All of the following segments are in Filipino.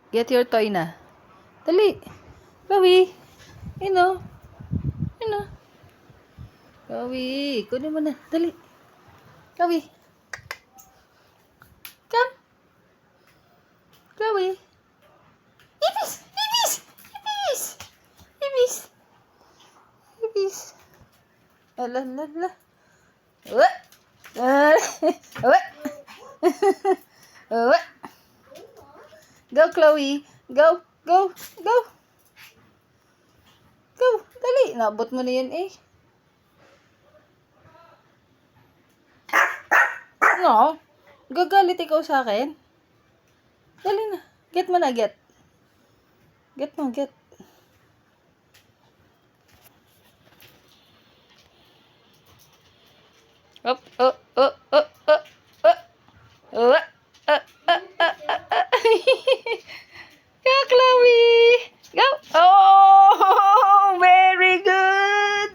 Get your toy na. Dali. Chloe. Ino. Ino. Chloe. Kunin mo na. Dali. Chloe. Come. Chloe. Ibis! Ibis! Ibis! Ibis! Ibis! Ala, ala, ala. Uwa! Uwa! Uwa! Go, Chloe. Go, go, go. Go, dali. Naabot mo na yun eh. No? Gagalit ikaw sa akin? Dali na. Get mo na, get. Get mo, get. Up, up, up, up, up, up. Up, up, up, up, up. Go, Chloe. Go. Oh, very good.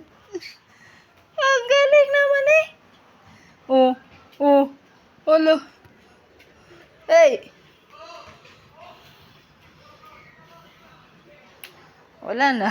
Ang galing naman eh. Oh, oh. Olo. Hey. Wala na.